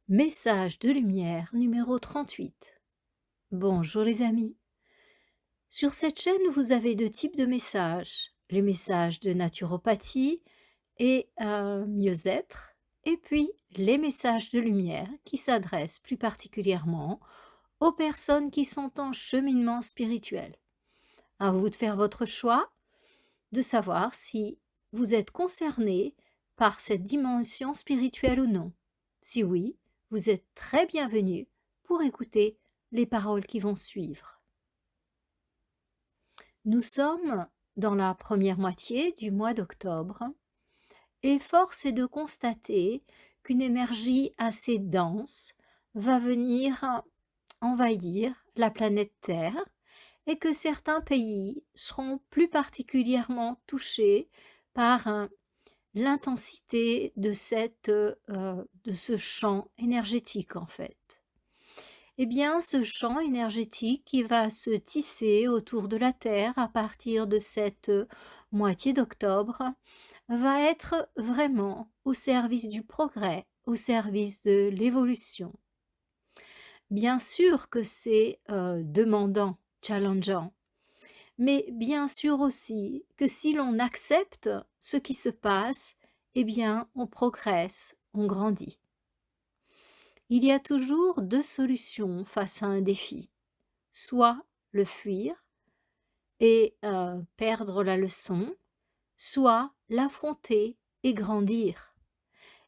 Message de lumière numéro 38. Bonjour les amis. Sur cette chaîne, vous avez deux types de messages. Les messages de naturopathie et mieux-être, et puis les messages de lumière qui s'adressent plus particulièrement aux personnes qui sont en cheminement spirituel. À vous de faire votre choix, de savoir si vous êtes concerné par cette dimension spirituelle ou non. Si oui, vous êtes très bienvenue pour écouter les paroles qui vont suivre. Nous sommes dans la première moitié du mois d'octobre et force est de constater qu'une énergie assez dense va venir envahir la planète Terre et que certains pays seront plus particulièrement touchés par l'intensité de ce champ énergétique en fait. Eh bien, ce champ énergétique qui va se tisser autour de la Terre à partir de cette moitié d'octobre va être vraiment au service du progrès, au service de l'évolution. Bien sûr que c'est demandant, challengeant, mais bien sûr aussi que si l'on accepte ce qui se passe, eh bien on progresse, on grandit. Il y a toujours deux solutions face à un défi, soit le fuir et perdre la leçon, soit l'affronter et grandir.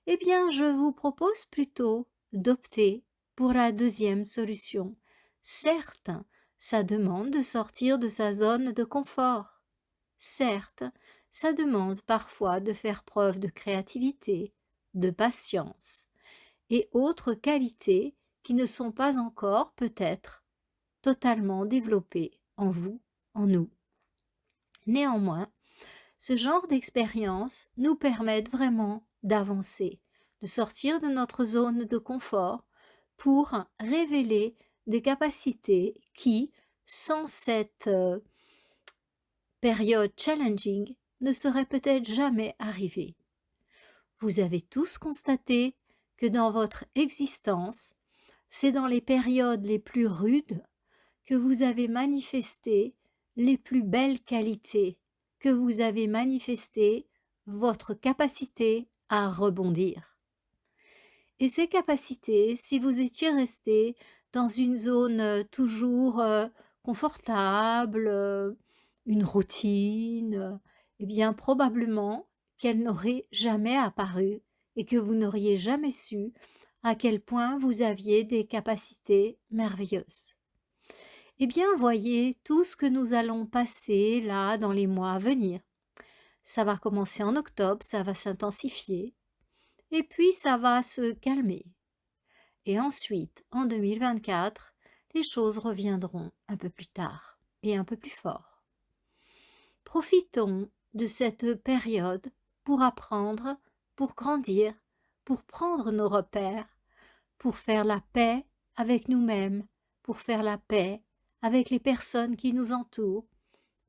Eh bien je vous propose plutôt d'opter pour la deuxième solution. Certes, ça demande de sortir de sa zone de confort. Certes, ça demande parfois de faire preuve de créativité, de patience et autres qualités qui ne sont pas encore peut-être totalement développées en vous, en nous. Néanmoins, ce genre d'expérience nous permettent vraiment d'avancer, de sortir de notre zone de confort pour révéler des capacités qui, sans cette période challenging, ne seraient peut-être jamais arrivées. Vous avez tous constaté que dans votre existence, c'est dans les périodes les plus rudes que vous avez manifesté les plus belles qualités, que vous avez manifesté votre capacité à rebondir. Et ces capacités, si vous étiez resté dans une zone toujours confortable, une routine, eh bien probablement qu'elles n'auraient jamais apparu et que vous n'auriez jamais su à quel point vous aviez des capacités merveilleuses. Eh bien, voyez tout ce que nous allons passer là dans les mois à venir. Ça va commencer en octobre, ça va s'intensifier, et puis ça va se calmer. Et ensuite, en 2024, les choses reviendront un peu plus tard et un peu plus fort. Profitons de cette période pour apprendre, pour grandir, pour prendre nos repères, pour faire la paix avec nous-mêmes, pour faire la paix avec les personnes qui nous entourent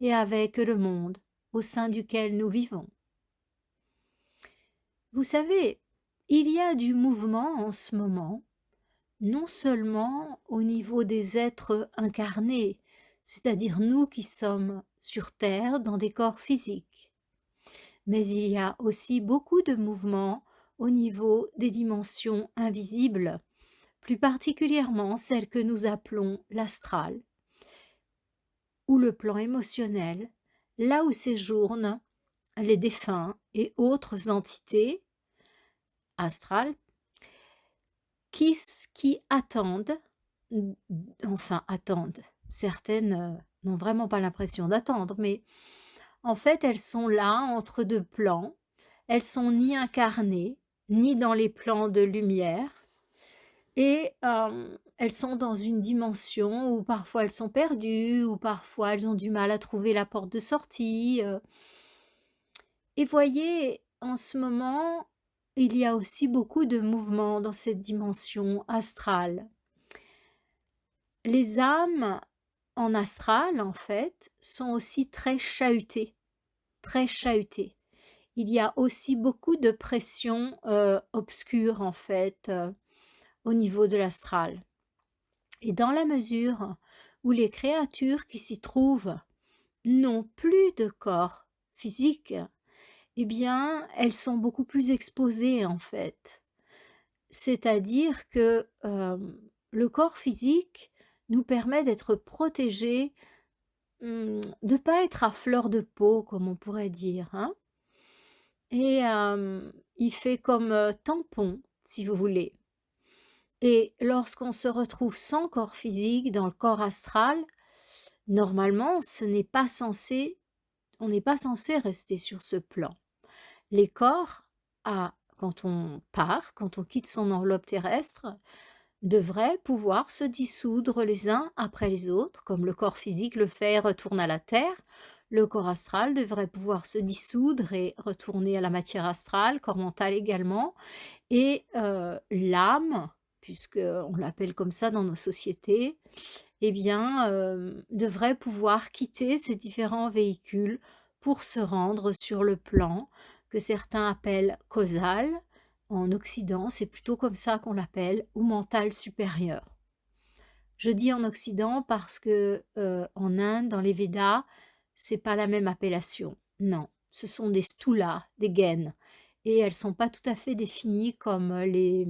et avec le monde au sein duquel nous vivons. Vous savez, il y a du mouvement en ce moment, non seulement au niveau des êtres incarnés, c'est-à-dire nous qui sommes sur Terre dans des corps physiques, mais il y a aussi beaucoup de mouvements au niveau des dimensions invisibles, plus particulièrement celles que nous appelons l'astral, ou le plan émotionnel, là où séjournent les défunts et autres entités astrales qui attendent, attendent. Certaines n'ont vraiment pas l'impression d'attendre, mais en fait elles sont là entre deux plans. Elles sont ni incarnées, ni dans les plans de lumière, et elles sont dans une dimension où parfois elles sont perdues, ou parfois elles ont du mal à trouver la porte de sortie. Et voyez, en ce moment, il y a aussi beaucoup de mouvements dans cette dimension astrale. Les âmes en astral, en fait, sont aussi très chahutées, très chahutées. Il y a aussi beaucoup de pression obscure, en fait, au niveau de l'astral. Et dans la mesure où les créatures qui s'y trouvent n'ont plus de corps physique, eh bien, elles sont beaucoup plus exposées en fait. C'est-à-dire que le corps physique nous permet d'être protégés, de pas être à fleur de peau, comme on pourrait dire, hein. Et il fait comme tampon, si vous voulez. Et lorsqu'on se retrouve sans corps physique, dans le corps astral, normalement, on n'est pas censé rester sur ce plan. Les corps, quand on part, quand on quitte son enveloppe terrestre, devraient pouvoir se dissoudre les uns après les autres, comme le corps physique le fait et retourne à la terre. Le corps astral devrait pouvoir se dissoudre et retourner à la matière astrale, corps mental également. Et l'âme, puisqu'on l'appelle comme ça dans nos sociétés, eh bien, devrait pouvoir quitter ces différents véhicules pour se rendre sur le plan que certains appellent causal. En Occident, c'est plutôt comme ça qu'on l'appelle, ou mental supérieur. Je dis en Occident parce que en Inde, dans les Védas, c'est pas la même appellation. Non, ce sont des stulas, des gaines, et elles sont pas tout à fait définies comme les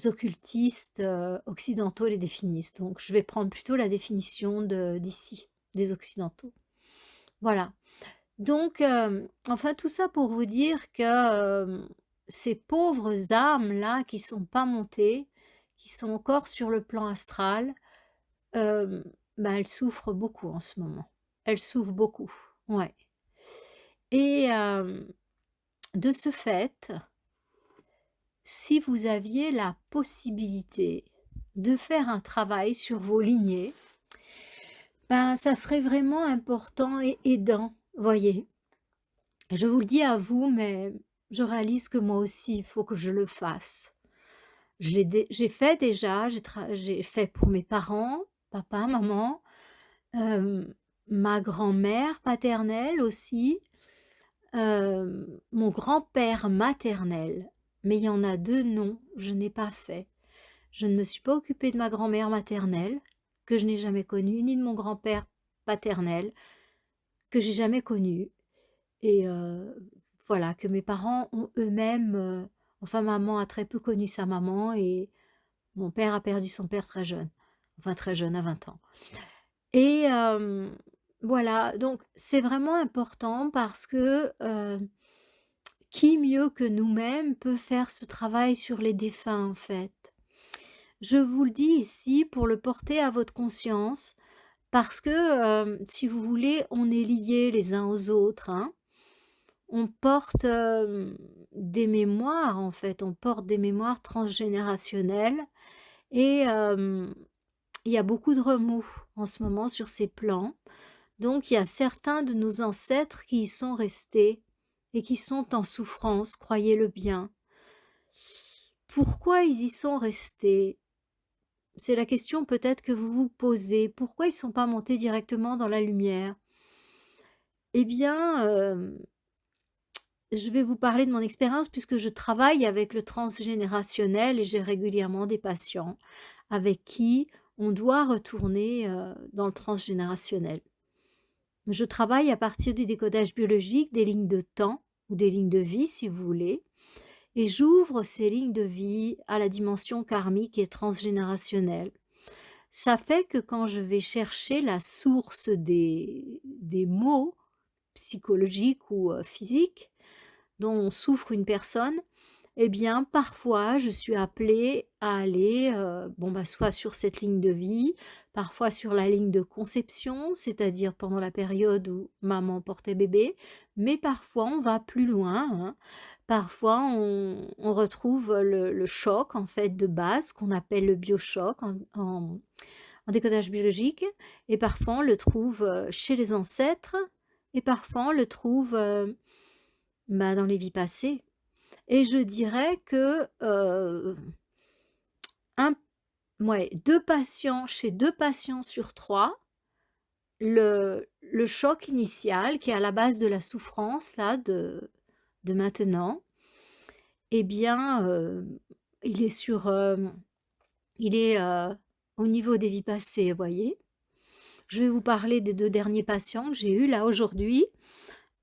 occultistes occidentaux les définissent. Donc, je vais prendre plutôt la définition d'ici, des occidentaux. Voilà. Donc, enfin, tout ça pour vous dire que ces pauvres âmes-là qui sont pas montées, qui sont encore sur le plan astral, ben, elles souffrent beaucoup en ce moment. Elles souffrent beaucoup, ouais. Et de ce fait, si vous aviez la possibilité de faire un travail sur vos lignées, ben, ça serait vraiment important et aidant, voyez. Je vous le dis à vous, mais je réalise que moi aussi, il faut que je le fasse. J'ai fait déjà, j'ai fait pour mes parents, papa, maman, ma grand-mère paternelle aussi, mon grand-père maternel. Mais il y en a 2 non, je n'ai pas fait. Je ne me suis pas occupée de ma grand-mère maternelle, que je n'ai jamais connue, ni de mon grand-père paternel, que j'ai jamais connu. Et voilà, que mes parents ont eux-mêmes, enfin maman a très peu connu sa maman et mon père a perdu son père très jeune, enfin très jeune, à 20 ans. Et voilà, donc c'est vraiment important parce que qui mieux que nous-mêmes peut faire ce travail sur les défunts en fait? Je vous le dis ici pour le porter à votre conscience parce que, si vous voulez, on est liés les uns aux autres, hein. On porte, des mémoires en fait, on porte des mémoires transgénérationnelles et il y a beaucoup de remous en ce moment sur ces plans. Donc il y a certains de nos ancêtres qui y sont restés et qui sont en souffrance, croyez-le bien. Pourquoi ils y sont restés? C'est la question peut-être que vous vous posez. Pourquoi ils ne sont pas montés directement dans la lumière? Eh bien, je vais vous parler de mon expérience puisque je travaille avec le transgénérationnel et j'ai régulièrement des patients avec qui on doit retourner dans le transgénérationnel. Je travaille à partir du décodage biologique des lignes de temps ou des lignes de vie si vous voulez et j'ouvre ces lignes de vie à la dimension karmique et transgénérationnelle. Ça fait que quand je vais chercher la source des maux psychologiques ou physiques dont souffre une personne, eh bien parfois je suis appelée à aller soit sur cette ligne de vie, parfois sur la ligne de conception, c'est-à-dire pendant la période où maman portait bébé, mais parfois on va plus loin, hein. Parfois on retrouve le choc en fait de base qu'on appelle le biochoc en décodage biologique et parfois on le trouve chez les ancêtres et parfois on le trouve dans les vies passées. Et je dirais que chez 2 patients sur 3, le choc initial qui est à la base de la souffrance là de maintenant, eh bien, il est sur, il est, au niveau des vies passées, vous voyez? Je vais vous parler des 2 derniers patients que j'ai eus là aujourd'hui.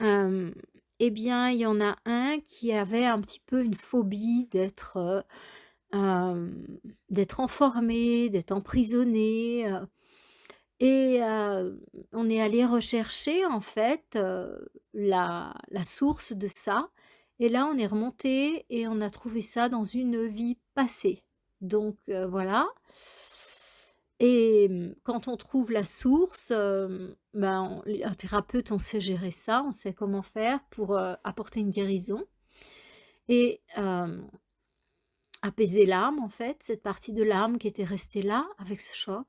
Hem, eh bien, il y en a un qui avait un petit peu une phobie d'être enfermé, d'être emprisonné, et on est allé rechercher en fait, la source de ça et là on est remonté et on a trouvé ça dans une vie passée. Donc voilà et quand on trouve la source, ben, on un thérapeute, on sait gérer ça, on sait comment faire pour, apporter une guérison et apaiser l'âme en fait, cette partie de l'âme qui était restée là avec ce choc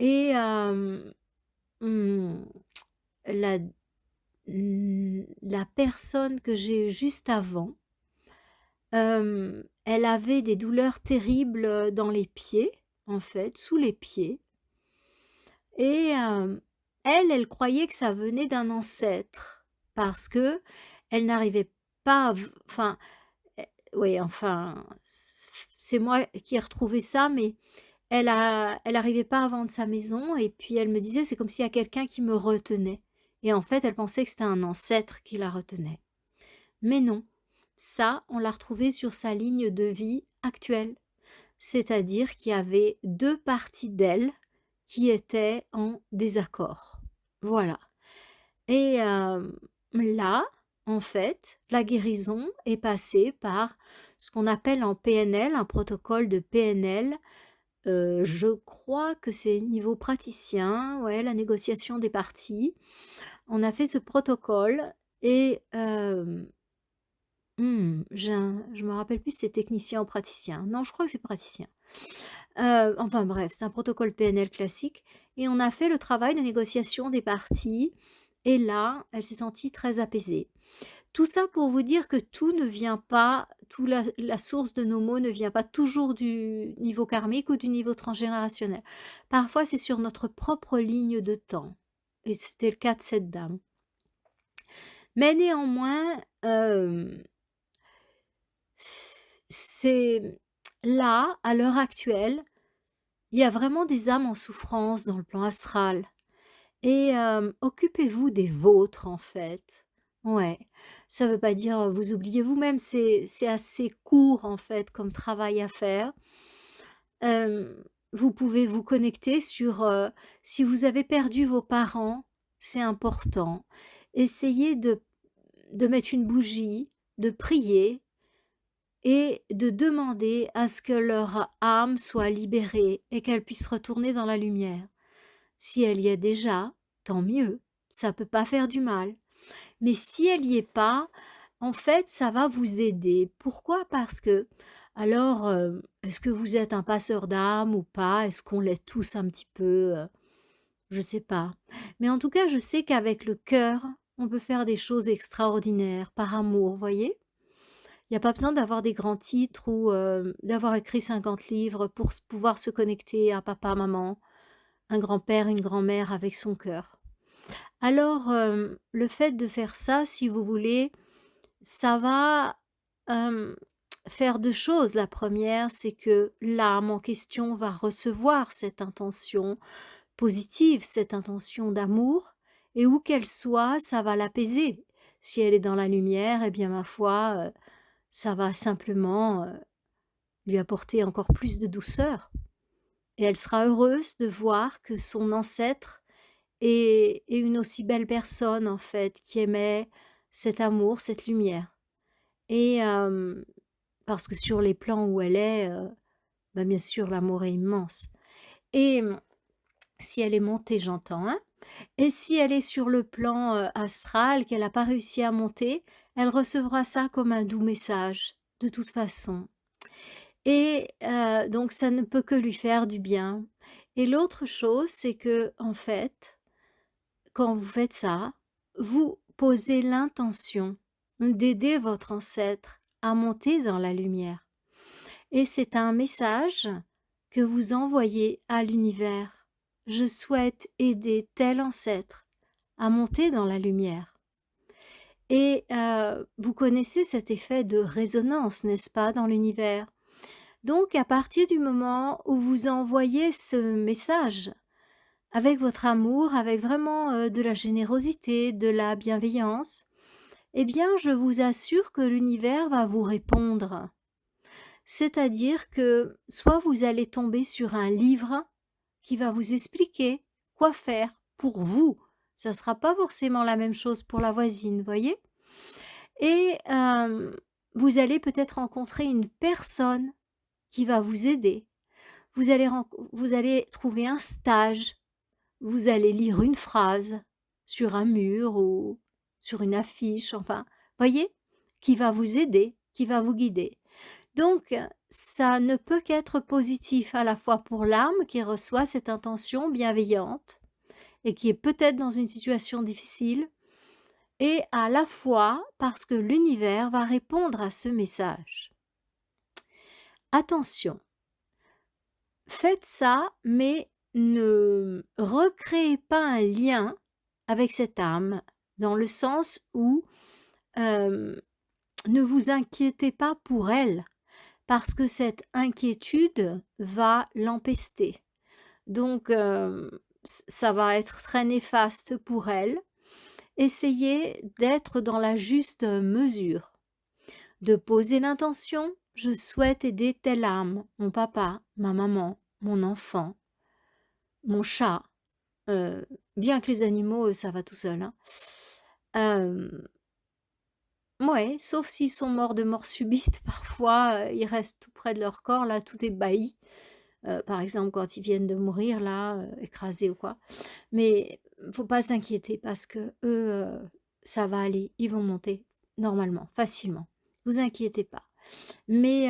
et mmh, la la personne que j'ai eue juste avant, elle avait des douleurs terribles, dans les pieds, en fait, sous les pieds et elle, elle croyait que ça venait d'un ancêtre parce que elle n'arrivait pas à v enfin, oui, enfin, c'est moi qui ai retrouvé ça, mais elle arrivait pas à vendre sa maison et puis elle me disait: «C'est comme s'il y a quelqu'un qui me retenait» et en fait, elle pensait que c'était un ancêtre qui la retenait. Mais non, ça, on l'a retrouvé sur sa ligne de vie actuelle. C'est-à-dire qu'il y avait 2 parties d'elle qui étaient en désaccord. Voilà et là, en fait, la guérison est passée par ce qu'on appelle en PNL, un protocole de PNL. Je crois que c'est niveau praticien, ouais, la négociation des parties. On a fait ce protocole et je me rappelle plus si c'est technicien ou praticien. Non, je crois que c'est praticien. Enfin bref, c'est un protocole PNL classique et on a fait le travail de négociation des parties et là, elle s'est sentie très apaisée. Tout ça pour vous dire que tout ne vient pas tout la source de nos maux ne vient pas toujours du niveau karmique ou du niveau transgénérationnel. Parfois, c'est sur notre propre ligne de temps et c'était le cas de cette dame. Mais néanmoins, c'est là, à l'heure actuelle, il y a vraiment des âmes en souffrance dans le plan astral et occupez-vous des vôtres, en fait. Ouais, ça veut pas dire, vous oubliez vous-même, c'est assez court, en fait, comme travail à faire. Vous pouvez vous connecter sur, si vous avez perdu vos parents, c'est important. Essayez de mettre une bougie, de prier et de demander à ce que leur âme soit libérée et qu'elle puisse retourner dans la lumière. Si elle y est déjà, tant mieux, ça peut pas faire du mal. Mais si elle y est pas, en fait, ça va vous aider. Pourquoi? Parce que alors, est-ce que vous êtes un passeur d'âme ou pas? Est-ce qu'on l'est tous un petit peu? Je sais pas. Mais en tout cas, je sais qu'avec le cœur, on peut faire des choses extraordinaires par amour, voyez? Il y a pas besoin d'avoir des grands titres ou, d'avoir écrit 50 livres pour pouvoir se connecter à papa, maman, un grand-père, une grand-mère avec son cœur. Alors, le fait de faire ça, si vous voulez, ça va, hem, faire 2 choses. La première, c'est que l'âme en question va recevoir cette intention positive, cette intention d'amour et où qu'elle soit, ça va l'apaiser. Si elle est dans la lumière eh bien, ma foi, ça va simplement, lui apporter encore plus de douceur et elle sera heureuse de voir que son ancêtre est une aussi belle personne, en fait, qui aimait cet amour, cette lumière et parce que sur les plans où elle est, bah, bien sûr, l'amour est immense et si elle est montée, j'entends, hein, et si elle est sur le plan, astral, qu'elle n'a pas réussi à monter, elle recevra ça comme un doux message, de toute façon et donc ça ne peut que lui faire du bien et l'autre chose, c'est que en fait, quand vous faites ça, vous posez l'intention d'aider votre ancêtre à monter dans la lumière et c'est un message que vous envoyez à l'univers. Je souhaite aider tel ancêtre à monter dans la lumière Et vous connaissez cet effet de résonance, n'est-ce pas, dans l'univers? Donc à partir du moment où vous envoyez ce message avec votre amour, avec vraiment, de la générosité, de la bienveillance, eh bien je vous assure que l'univers va vous répondre. C'est-à-dire que soit vous allez tomber sur un livre qui va vous expliquer quoi faire pour vous. Ça ne sera pas forcément la même chose pour la voisine, voyez? Et vous allez peut-être rencontrer une personne qui va vous aider. Vous allez trouver un stage, vous allez lire une phrase sur un mur ou sur une affiche, enfin, voyez? Qui va vous aider, qui va vous guider. Donc ça ne peut qu'être positif à la fois pour l'âme qui reçoit cette intention bienveillante et qui est peut-être dans une situation difficile, et à la fois parce que l'univers va répondre à ce message. Attention, faites ça, mais ne recréez pas un lien avec cette âme, dans le sens où ne vous inquiétez pas pour elle, parce que cette inquiétude va l'empester. Donc ça va être très néfaste pour elle. Essayez d'être dans la juste mesure, de poser l'intention: «Je souhaite aider telle âme, mon papa, ma maman, mon enfant, mon chat», bien que les animaux, ça va tout seul, hein. Hem, ouais, sauf s'ils sont morts de mort subite, parfois, ils restent tout près de leur corps, là, tout ébahi. Par exemple, quand ils viennent de mourir là, écrasés ou quoi. Mais faut pas s'inquiéter parce qu'eux, ça va aller, ils vont monter normalement, facilement. Vous inquiétez pas. Mais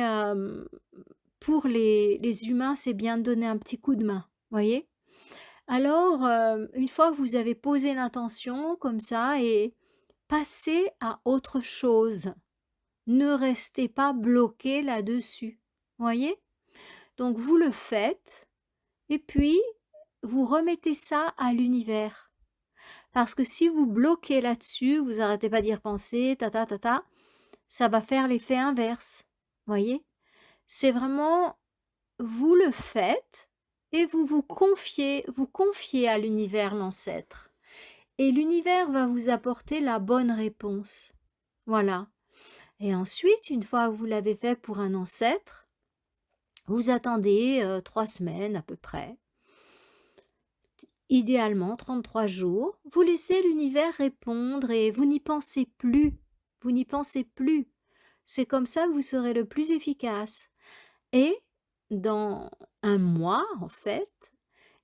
pour les humains, c'est bien de donner un petit coup de main, voyez? Alors, une fois que vous avez posé l'intention comme ça, et passez à autre chose. Ne restez pas bloqué là-dessus, voyez? Donc vous le faites et puis vous remettez ça à l'univers. Parce que si vous bloquez là-dessus, vous arrêtez pas d'y repenser, ça va faire l'effet inverse, voyez? C'est vraiment, vous le faites et vous confiez à l'univers, l'ancêtre. Et l'univers va vous apporter la bonne réponse. Voilà. Et ensuite, une fois que vous l'avez fait pour un ancêtre, vous attendez 3 semaines à peu près. Idéalement 33 jours, vous laissez l'univers répondre et vous n'y pensez plus. Vous n'y pensez plus. C'est comme ça que vous serez le plus efficace. Et dans un mois, en fait,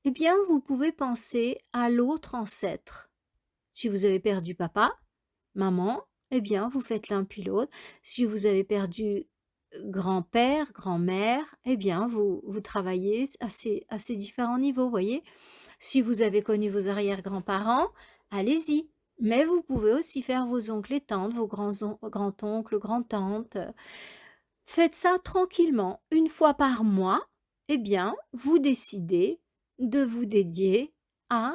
eh bien, vous pouvez penser à l'autre ancêtre. Si vous avez perdu papa, maman, eh bien, vous faites l'un puis l'autre. Si vous avez perdu grand-père, grand-mère, eh bien, vous travaillez à ces différents niveaux, voyez? Si vous avez connu vos arrière-grands-parents, allez-y. Mais vous pouvez aussi faire vos oncles et tantes, vos grands-oncles, grands-tantes. Faites ça tranquillement. Une fois par mois, eh bien, vous décidez de vous dédier à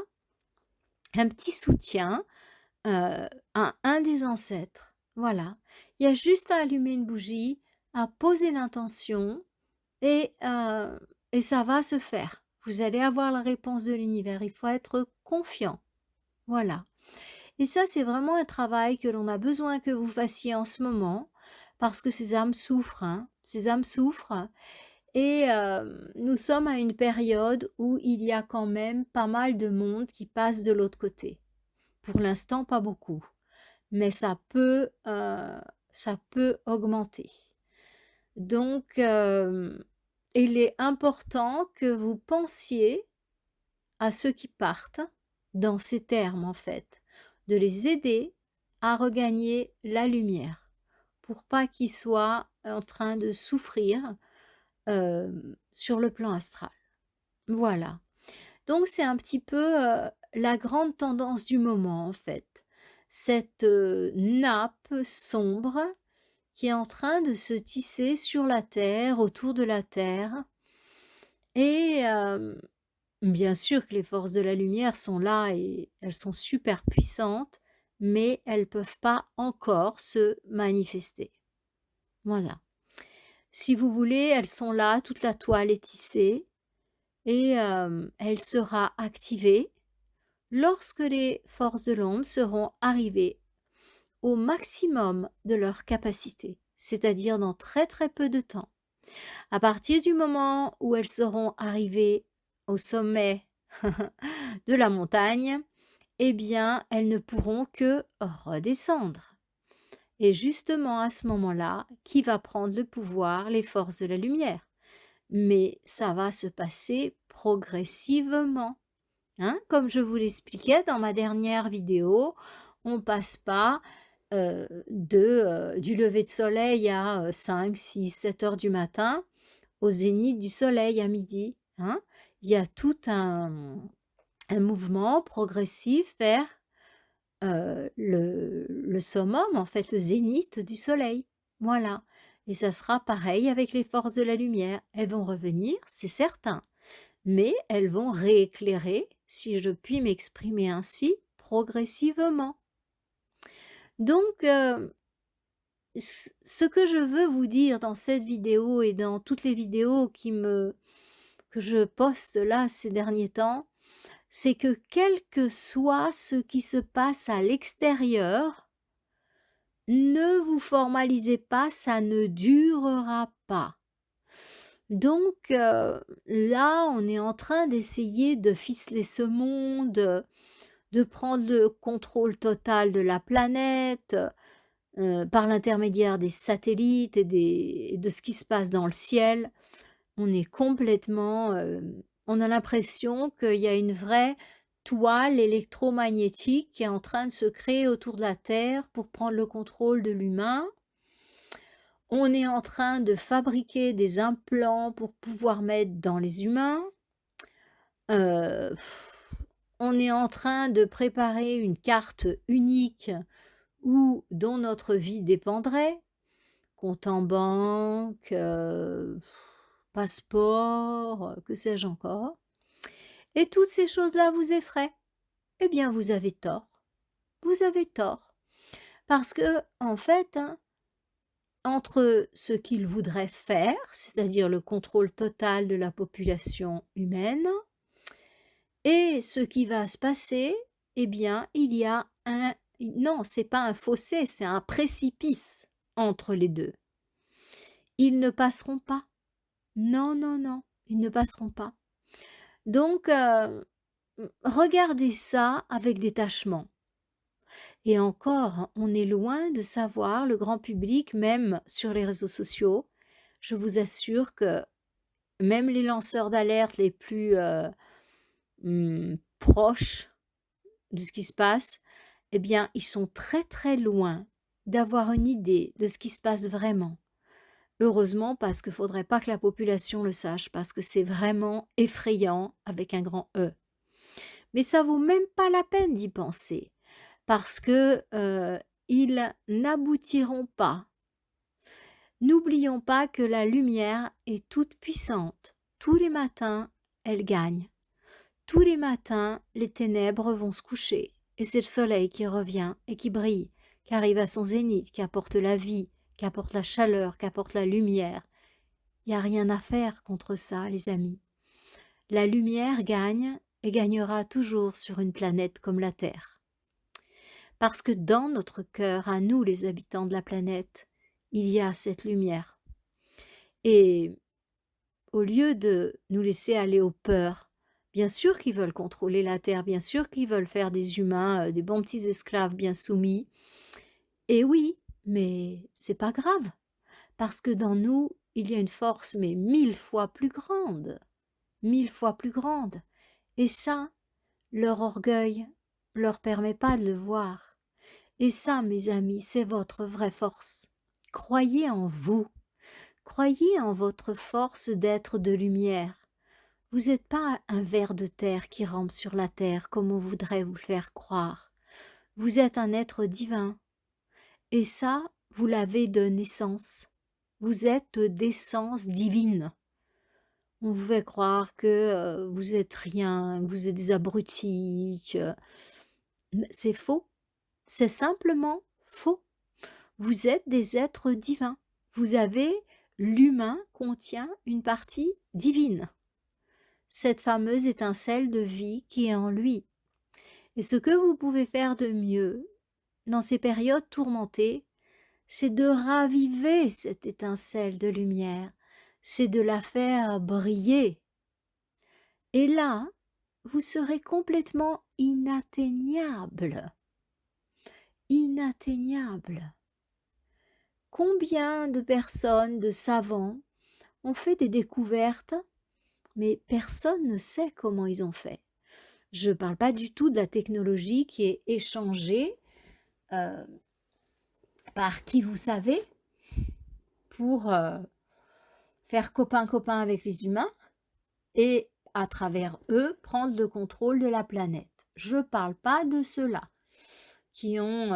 un petit soutien à un des ancêtres. Voilà. Il y a juste à allumer une bougie, à poser l'intention et ça va se faire. Vous allez avoir la réponse de l'univers. Il faut être confiant. Voilà. Et ça, c'est vraiment un travail que l'on a besoin que vous fassiez en ce moment, parce que ces âmes souffrent, hein. Ces âmes souffrent. Et nous sommes à une période où il y a quand même pas mal de monde qui passe de l'autre côté. Pour l'instant, pas beaucoup, mais ça peut augmenter. Donc, il est important que vous pensiez à ceux qui partent dans ces termes, en fait, de les aider à regagner la lumière pour pas qu'ils soient en train de souffrir sur le plan astral. Voilà. Donc c'est un petit peu la grande tendance du moment, en fait. Cette nappe sombre qui est en train de se tisser sur la Terre, autour de la Terre. Et bien sûr que les forces de la lumière sont là et elles sont super puissantes, mais elles ne peuvent pas encore se manifester. Voilà. Si vous voulez, elles sont là, toute la toile est tissée et elle sera activée lorsque les forces de l'ombre seront arrivées au maximum de leur capacité, c'est-à-dire dans très très peu de temps. À partir du moment où elles seront arrivées au sommet de la montagne, eh bien, elles ne pourront que redescendre. Et justement à ce moment-là, qui va prendre le pouvoir? Les forces de la lumière. Mais ça va se passer progressivement. Hein. Comme je vous l'expliquais dans ma dernière vidéo, on ne passe pas du lever de soleil à 5, 6, 7 heures du matin au zénith du soleil à midi. Hein. Il y a tout un mouvement progressif vers le summum, en fait, le zénith du soleil. Voilà. Et ça sera pareil avec les forces de la lumière. Elles vont revenir, c'est certain, mais elles vont rééclairer, si je puis m'exprimer ainsi, progressivement. Donc, ce que je veux vous dire dans cette vidéo et dans toutes les vidéos que je poste là ces derniers temps, c'est que quel que soit ce qui se passe à l'extérieur, ne vous formalisez pas, ça ne durera pas. Donc là, on est en train d'essayer de ficeler ce monde, de prendre le contrôle total de la planète par l'intermédiaire des satellites et de ce qui se passe dans le ciel. On est complètement... on a l'impression qu'il y a une vraie toile électromagnétique qui est en train de se créer autour de la Terre pour prendre le contrôle de l'humain. On est en train de fabriquer des implants pour pouvoir mettre dans les humains. Euh, on est en train de préparer une carte unique dont notre vie dépendrait. Compte en banque, passeport, que sais-je encore. Et toutes ces choses-là vous effraient. Eh bien, vous avez tort. Vous avez tort. Parce que, en fait, hein, entre ce qu'ils voudraient faire, c'est-à-dire le contrôle total de la population humaine, et ce qui va se passer, eh bien, il y a non, c'est pas un fossé, c'est un précipice entre les deux. Ils ne passeront pas. Non, non, non, ils ne passeront pas. Donc, regardez ça avec détachement. Et encore, on est loin de savoir, le grand public, même sur les réseaux sociaux, je vous assure que même les lanceurs d'alerte les plus proches de ce qui se passe, eh bien, ils sont très très loin d'avoir une idée de ce qui se passe vraiment. Heureusement, parce qu'il ne faudrait pas que la population le sache, parce que c'est vraiment effrayant avec un grand E. Mais ça vaut même pas la peine d'y penser, parce que ils n'aboutiront pas. N'oublions pas que la lumière est toute puissante. Tous les matins, elle gagne. Tous les matins, les ténèbres vont se coucher, et c'est le soleil qui revient et qui brille, qui arrive à son zénith, qui apporte la vie, qui apporte la chaleur, qui apporte la lumière. Il n'y a rien à faire contre ça, les amis. La lumière gagne et gagnera toujours sur une planète comme la Terre. Parce que dans notre cœur, à nous les habitants de la planète, il y a cette lumière. Et au lieu de nous laisser aller aux peurs, bien sûr qu'ils veulent contrôler la Terre, bien sûr qu'ils veulent faire des humains, des bons petits esclaves bien soumis. Et oui, mais c'est pas grave, parce que dans nous, il y a une force, mais 1000 fois plus grande, 1000 fois plus grande. Et ça, leur orgueil leur permet pas de le voir. Et ça, mes amis, c'est votre vraie force. Croyez en vous. Croyez en votre force d'être de lumière. Vous n'êtes pas un ver de terre qui rampe sur la terre comme on voudrait vous le faire croire. Vous êtes un être divin. Et ça, vous l'avez de naissance. Vous êtes d'essence divine. On vous fait croire que vous êtes rien, que vous êtes des abrutis. C'est faux. C'est simplement faux. Vous êtes des êtres divins. L'humain contient une partie divine, cette fameuse étincelle de vie qui est en lui. Et ce que vous pouvez faire de mieux dans ces périodes tourmentées, c'est de raviver cette étincelle de lumière, c'est de la faire briller. Et là, vous serez complètement inatteignable. Inatteignable. Combien de personnes, de savants, ont fait des découvertes, mais personne ne sait comment ils ont fait. Je ne parle pas du tout de la technologie qui est échangée par qui vous savez pour faire copain-copain avec les humains et à travers eux prendre le contrôle de la planète. Je ne parle pas de ceux-là qui ont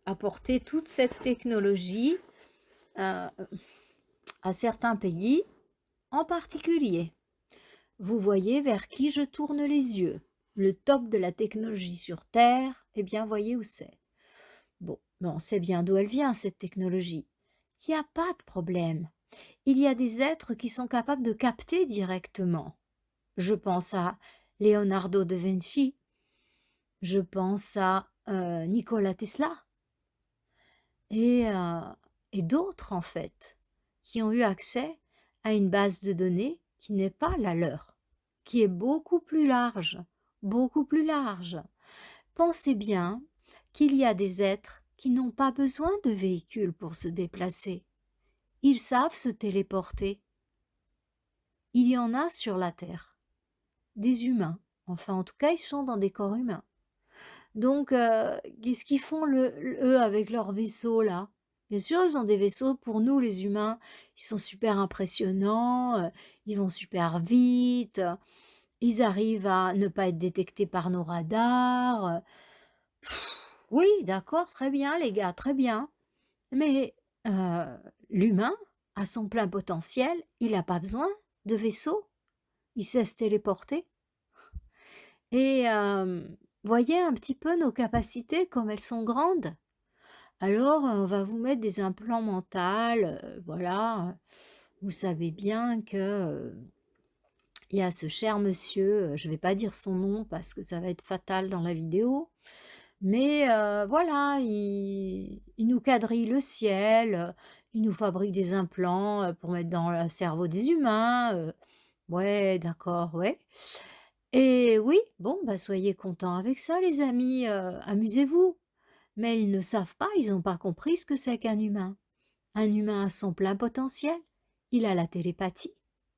apporté toute cette technologie à certains pays en particulier. Vous voyez vers qui je tourne les yeux. Le top de la technologie sur Terre, eh bien voyez où c'est. Bon, on sait bien d'où elle vient cette technologie. Il n'y a pas de problème. Il y a des êtres qui sont capables de capter directement. Je pense à Leonardo da Vinci, je pense à Nikola Tesla et d'autres en fait, qui ont eu accès à une base de données qui n'est pas la leur, qui est beaucoup plus large, beaucoup plus large. Pensez bien qu'il y a des êtres qui n'ont pas besoin de véhicules pour se déplacer. Ils savent se téléporter. Il y en a sur la Terre, des humains. Enfin, en tout cas, ils sont dans des corps humains. Donc, qu'est-ce qu'ils font eux avec leurs vaisseaux là? Bien sûr, ils ont des vaisseaux pour nous, les humains. Ils sont super impressionnants, ils vont super vite, ils arrivent à ne pas être détectés par nos radars. Oui, d'accord, très bien, les gars, très bien. Mais l'humain, à son plein potentiel, il n'a pas besoin de vaisseau. Il sait se téléporter. Et voyez un petit peu nos capacités, comme elles sont grandes. Alors, on va vous mettre des implants mentaux, voilà. Vous savez bien que il y a ce cher monsieur, je ne vais pas dire son nom parce que ça va être fatal dans la vidéo, mais voilà, il nous quadrille le ciel, il nous fabrique des implants pour mettre dans le cerveau des humains. Ouais, d'accord, ouais. Et oui, bon, bah soyez contents avec ça, les amis, amusez-vous. Mais ils ne savent pas, ils n'ont pas compris ce que c'est qu'un humain. Un humain a son plein potentiel, il a la télépathie,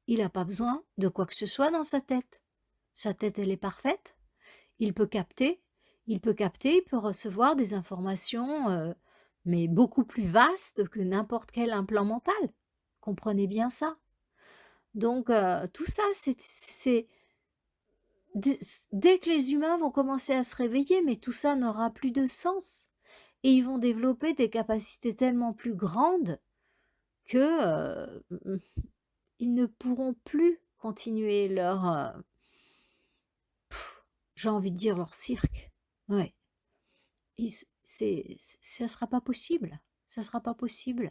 il n'a pas besoin de quoi que ce soit dans sa tête. Sa tête, elle est parfaite, il peut capter, il peut recevoir des informations, mais beaucoup plus vastes que n'importe quel implant mental. Comprenez bien ça. Donc, tout ça, c'est dès que les humains vont commencer à se réveiller, mais tout ça n'aura plus de sens. Et ils vont développer des capacités tellement plus grandes que ils ne pourront plus continuer leur, j'ai envie de dire leur cirque. Ouais. Ça sera pas possible. Ça sera pas possible.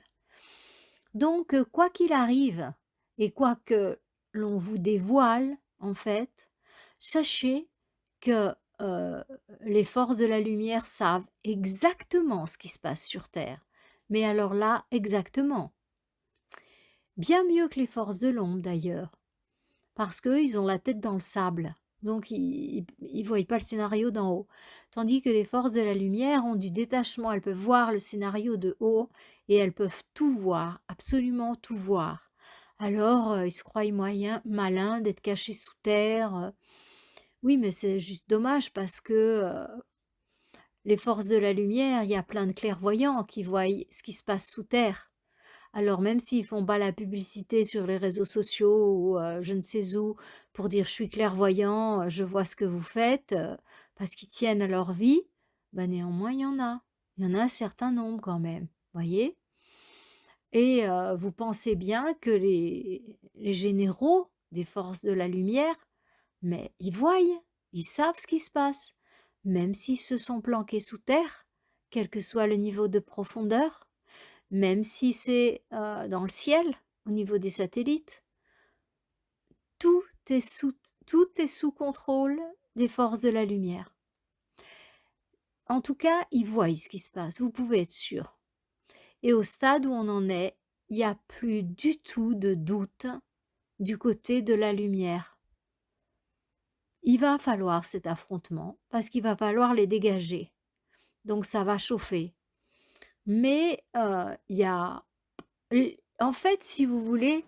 Donc, quoi qu'il arrive, et quoi que l'on vous dévoile, en fait, sachez que les forces de la lumière savent exactement ce qui se passe sur Terre. Mais alors là, exactement. Bien mieux que les forces de l'ombre, d'ailleurs. Parce qu'eux, ils ont la tête dans le sable. Donc, ils ne voient pas le scénario d'en haut. Tandis que les forces de la lumière ont du détachement. Elles peuvent voir le scénario de haut et elles peuvent tout voir, absolument tout voir. Alors, ils se croient malins d'être cachés sous terre. Oui, mais c'est juste dommage parce que les forces de la lumière, il y a plein de clairvoyants qui voient ce qui se passe sous terre. Alors même s'ils font pas la publicité sur les réseaux sociaux ou je ne sais où pour dire je suis clairvoyant, je vois ce que vous faites, parce qu'ils tiennent à leur vie, ben néanmoins il y en a. Il y en a un certain nombre quand même, voyez? Et vous pensez bien que les généraux des forces de la lumière, mais ils voient, ils savent ce qui se passe. Même s'ils se sont planqués sous terre, quel que soit le niveau de profondeur, même si c'est dans le ciel, au niveau des satellites. Tout est sous, tout est sous contrôle des forces de la lumière. En tout cas, ils voient ce qui se passe, vous pouvez être sûr. Et au stade où on en est, il n'y a plus du tout de doute du côté de la lumière. Il va falloir cet affrontement parce qu'il va falloir les dégager. Donc ça va chauffer. Mais il y a... En fait, si vous voulez,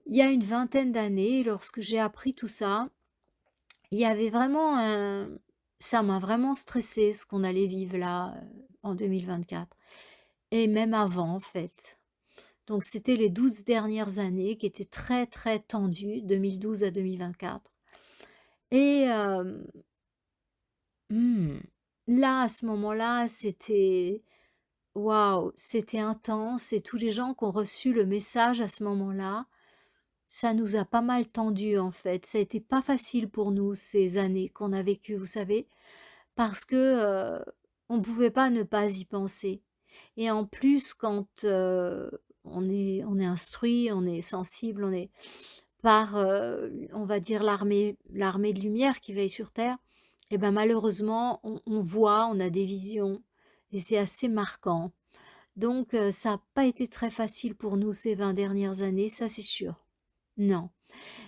il y a une vingtaine d'années, lorsque j'ai appris tout ça, il y avait vraiment un... Ça m'a vraiment stressé ce qu'on allait vivre là en 2024. Et même avant, en fait. Donc c'était les 12 dernières années qui étaient très, très tendues, 2012 à 2024. Et mmh, là, à ce moment-là, c'était waouh, c'était intense et tous les gens qui ont reçu le message à ce moment-là, ça nous a pas mal tendus, en fait. Ça a été pas facile pour nous ces années qu'on a vécues, vous savez? Parce que, on pouvait pas ne pas y penser et en plus quand, on est instruit, on est sensible, on est par, on va dire l'armée de lumière qui veille sur terre et ben, malheureusement on voit, on a des visions et c'est assez marquant. Donc ça a pas été très facile pour nous ces 20 dernières années, ça c'est sûr. Non.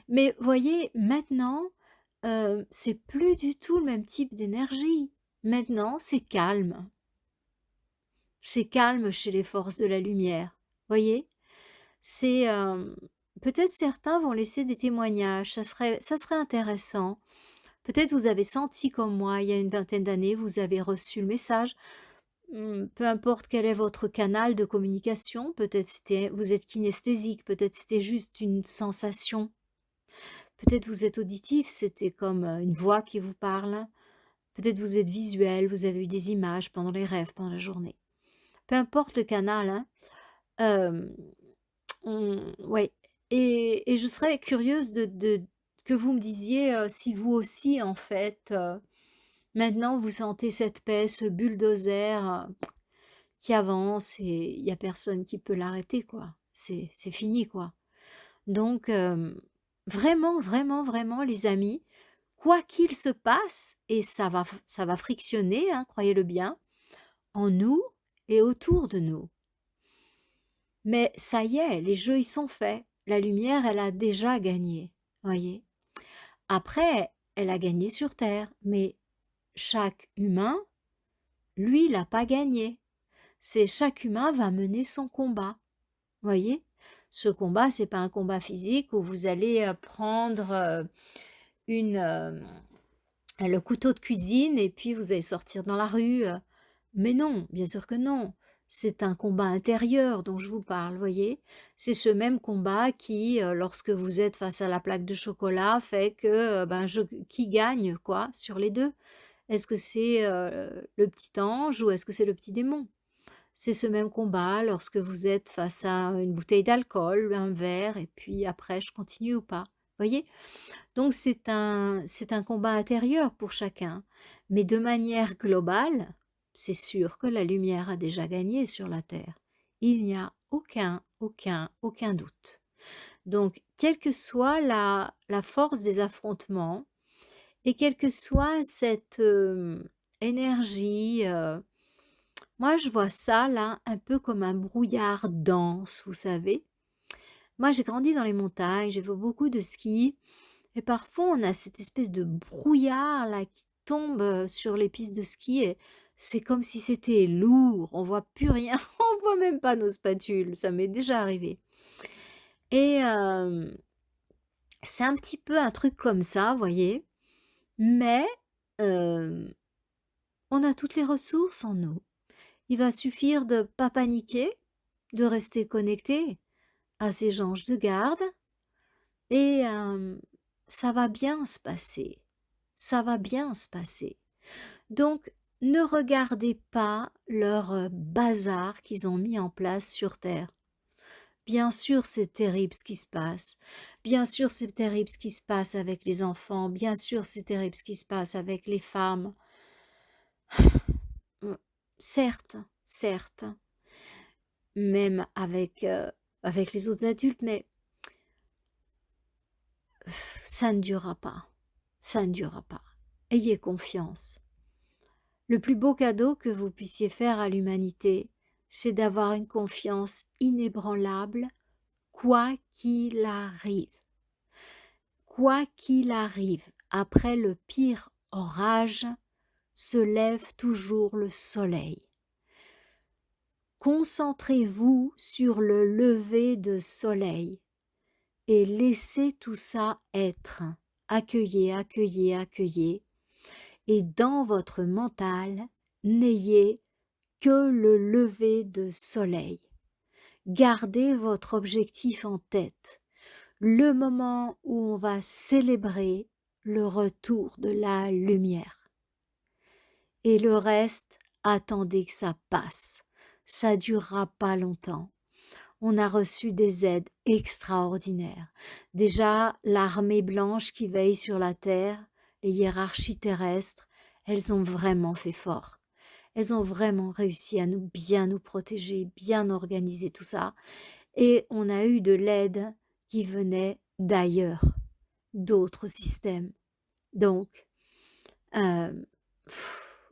Mais voyez, maintenant, c'est plus du tout le même type d'énergie. Maintenant, c'est calme. C'est calme chez les forces de la lumière. Voyez? C'est, peut-être certains vont laisser des témoignages, ça serait intéressant. Peut-être vous avez senti comme moi, il y a une vingtaine d'années, vous avez reçu le message. Peu importe quel est votre canal de communication, peut-être c'était vous êtes kinesthésique, peut-être c'était juste une sensation. Peut-être vous êtes auditif, c'était comme, une voix qui vous parle. Peut-être vous êtes visuel, vous avez eu des images pendant les rêves, pendant la journée. Peu importe le canal, hein, hem, ouais et je serais curieuse de que vous me disiez, si vous aussi en fait, maintenant vous sentez cette paix, ce bulldozer, qui avance et il y a personne qui peut l'arrêter quoi. C'est fini quoi. Donc vraiment, vraiment, vraiment les amis, quoi qu'il se passe et ça va frictionner, hein, croyez-le bien, en nous et autour de nous. Mais ça y est, les jeux, ils sont faits. La lumière, elle a déjà gagné, voyez. Après, elle a gagné sur Terre, mais chaque humain, lui, il n'a pas gagné. C'est chaque humain va mener son combat, voyez. Ce combat, c'est pas un combat physique où vous allez prendre une, le couteau de cuisine et puis vous allez sortir dans la rue. Mais non, bien sûr que non. C'est un combat intérieur dont je vous parle, voyez. C'est ce même combat qui, lorsque vous êtes face à la plaque de chocolat, fait que ben, qui gagne quoi sur les deux? Est-ce que c'est le petit ange ou est-ce que c'est le petit démon? C'est ce même combat lorsque vous êtes face à une bouteille d'alcool, un verre, et puis après je continue ou pas. Voyez? Donc c'est un combat intérieur pour chacun. Mais de manière globale, c'est sûr que la lumière a déjà gagné sur la Terre. Il n'y a aucun doute. Donc, quelle que soit la force des affrontements et quelle que soit cette énergie, moi je vois ça là un peu comme un brouillard dense, vous savez. Moi j'ai grandi dans les montagnes, j'ai fait beaucoup de ski et parfois, on a cette espèce de brouillard là qui tombe sur les pistes de ski et c'est comme si c'était lourd. On voit plus rien, on voit même pas nos spatules. Ça m'est déjà arrivé. Et c'est un petit peu un truc comme ça, voyez. Mais euh, on a toutes les ressources en nous. Il va suffire de pas paniquer, de rester connecté à ses anges de garde et ça va bien se passer. Ça va bien se passer. Donc, ne regardez pas leur bazar qu'ils ont mis en place sur Terre. Bien sûr, c'est terrible ce qui se passe. Bien sûr, c'est terrible ce qui se passe avec les enfants. Bien sûr, c'est terrible ce qui se passe avec les femmes. certes, certes, même avec les autres adultes, mais ça ne durera pas. Ça ne durera pas. Ayez confiance. Le plus beau cadeau que vous puissiez faire à l'humanité, c'est d'avoir une confiance inébranlable, quoi qu'il arrive. Quoi qu'il arrive, après le pire orage, se lève toujours le soleil. Concentrez-vous sur le lever de soleil et laissez tout ça être. Accueillez, accueillez, accueillez. Et dans votre mental, n'ayez que le lever de soleil. Gardez votre objectif en tête, le moment où on va célébrer le retour de la lumière. Et le reste, attendez que ça passe. Ça durera pas longtemps. On a reçu des aides extraordinaires. Déjà, l'armée blanche qui veille sur la terre, les hiérarchies terrestres, elles ont vraiment fait fort. Elles ont vraiment réussi à bien nous protéger, bien organiser tout ça. Et on a eu de l'aide qui venait d'ailleurs, d'autres systèmes. Donc, euh,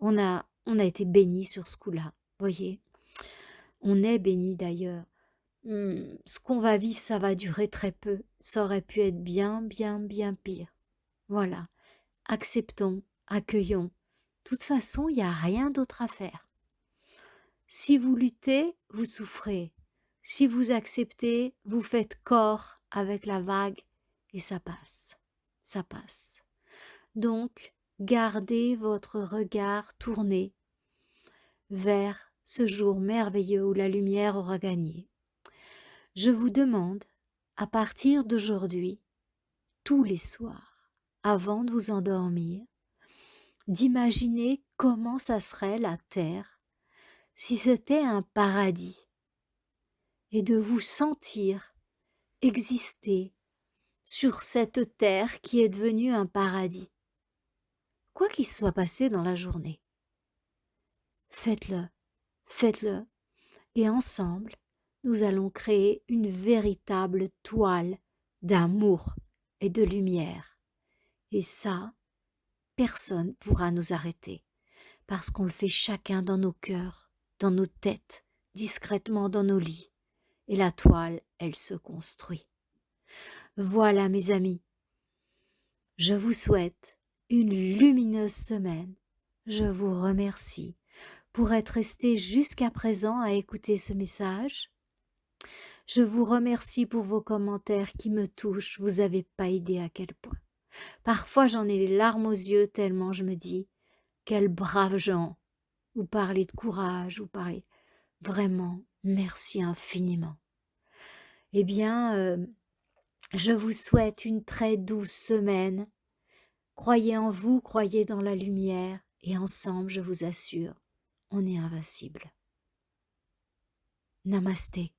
on a été bénis sur ce coup-là, voyez. On est bénis d'ailleurs. Ce qu'on va vivre, ça va durer très peu. Ça aurait pu être bien, bien, bien pire. Voilà. Acceptons, accueillons. De toute façon, il n'y a rien d'autre à faire. Si vous luttez, vous souffrez. Si vous acceptez, vous faites corps avec la vague et ça passe. Ça passe. Donc, gardez votre regard tourné vers ce jour merveilleux où la lumière aura gagné. Je vous demande, à partir d'aujourd'hui, tous les soirs, avant de vous endormir, d'imaginer comment ça serait la terre si c'était un paradis et de vous sentir exister sur cette terre qui est devenue un paradis. Quoi qu'il soit passé dans la journée, faites-le, faites-le, et ensemble, nous allons créer une véritable toile d'amour et de lumière. Et ça, personne ne pourra nous arrêter, parce qu'on le fait chacun dans nos cœurs, dans nos têtes, discrètement dans nos lits. Et la toile, elle se construit. Voilà mes amis, je vous souhaite une lumineuse semaine. Je vous remercie pour être resté jusqu'à présent à écouter ce message. Je vous remercie pour vos commentaires qui me touchent, vous n'avez pas idée à quel point. Parfois j'en ai les larmes aux yeux tellement je me dis, quels braves gens, vous parlez de courage, vous parlez vraiment, merci infiniment. Eh bien, je vous souhaite une très douce semaine. Croyez en vous, croyez dans la lumière, et ensemble, je vous assure, on est invincible. Namasté.